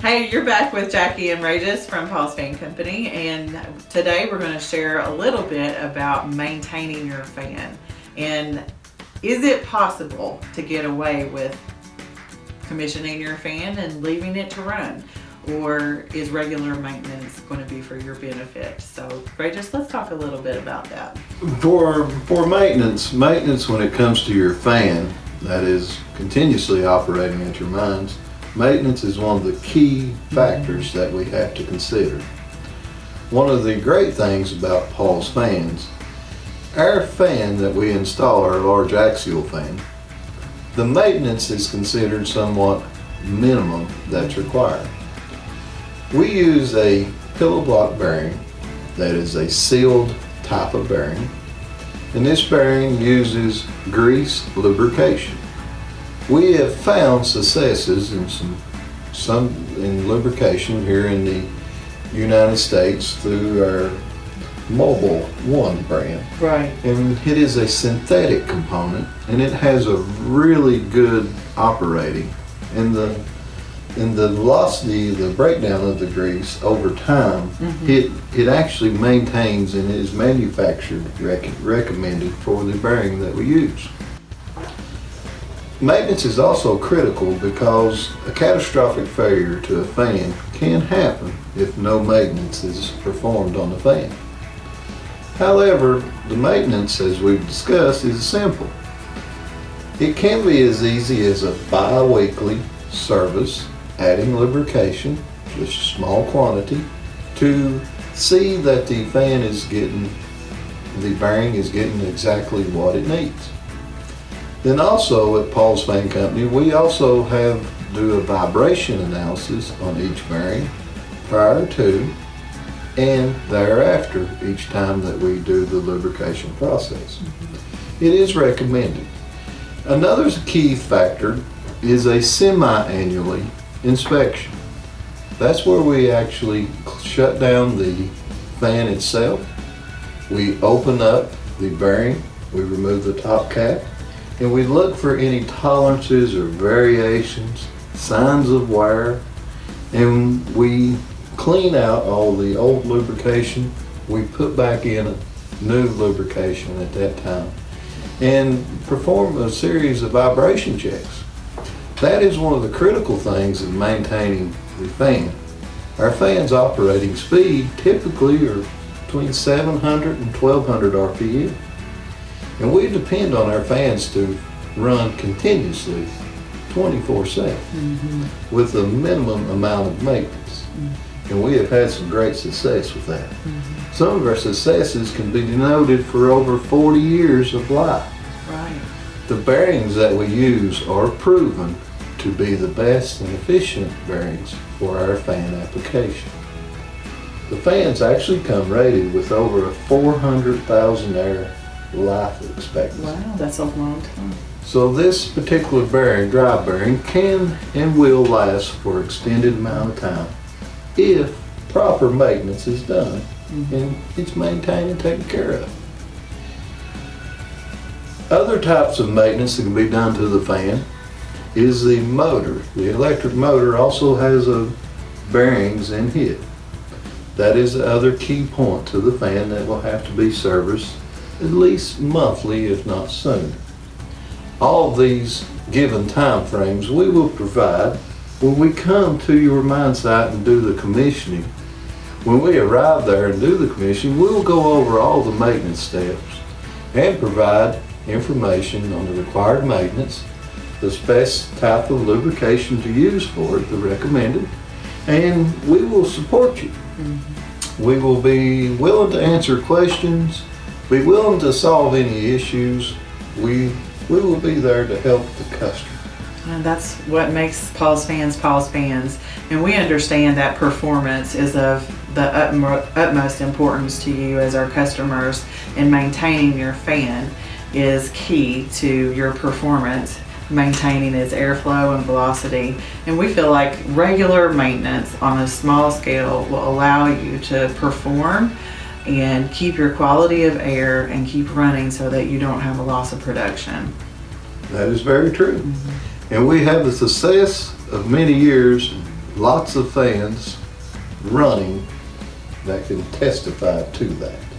Hey, you're back with Jackie and Regis from Paul's Fan Company, and today we're going to share a little bit about maintaining your fan. And is it possible to get away with commissioning your fan and leaving it to run? Or is regular maintenance going to be for your benefit? So, Regis, let's talk a little bit about that. For maintenance when it comes to your fan that is continuously operating at your mines, maintenance is one of the key factors that we have to consider. One of the great things about Paul's fans, our fan that we install, our large axial fan, the maintenance is considered somewhat minimum that's required. We use a pillow block bearing that is a sealed type of bearing, and this bearing uses grease lubrication. We have found successes in some in lubrication here in the United States through our Mobile One brand. Right. And it is a synthetic component, and it has a really good operating. And the velocity, the breakdown of the grease over time, it actually maintains and is manufactured recommended for the bearing that we use. Maintenance is also critical because a catastrophic failure to a fan can happen if no maintenance is performed on the fan. However, the maintenance, as we've discussed, is simple. It can be as easy as a bi-weekly service, adding lubrication, just a small quantity, to see that the fan is getting, the bearing is getting exactly what it needs. Then also at Paul's Fan Company, we also do a vibration analysis on each bearing prior to and thereafter each time that we do the lubrication process. It is recommended. Another key factor is a semi-annually inspection. That's where we actually shut down the fan itself. We open up the bearing, we remove the top cap, and we look for any tolerances or variations, signs of wear, and we clean out all the old lubrication. We put back in a new lubrication at that time and perform a series of vibration checks. That is one of the critical things in maintaining the fan. Our fan's operating speed typically are between 700 and 1200 RPM. And we depend on our fans to run continuously 24/7 with a minimum amount of maintenance. And we have had some great success with that. Some of our successes can be denoted for over 40 years of life. Right. The bearings that we use are proven to be the best and efficient bearings for our fan application. The fans actually come rated with over a 400,000 hour life expectancy. Wow, that's a long time. So this particular bearing, dry bearing, can and will last for extended amount of time if proper maintenance is done and it's maintained and taken care of. Other types of maintenance that can be done to the fan is the motor. The electric motor also has bearings in it. That is the other key point to the fan that will have to be serviced at least monthly, if not sooner. All of these given time frames we will provide when we come to your mine site and do the commissioning. When we arrive there and do the commissioning, we will go over all the maintenance steps and provide information on the required maintenance, the best type of lubrication to use for it, the recommended, and we will support you. We will be willing to answer questions, be willing to solve any issues. We will be there to help the customer. And that's what makes Paul's Fans. And we understand that performance is of the utmost importance to you as our customers, and maintaining your fan is key to your performance, maintaining its airflow and velocity. And we feel like regular maintenance on a small scale will allow you to perform and keep your quality of air and keep running so that you don't have a loss of production. That is very true. And we have the success of many years lots of fans running that can testify to that.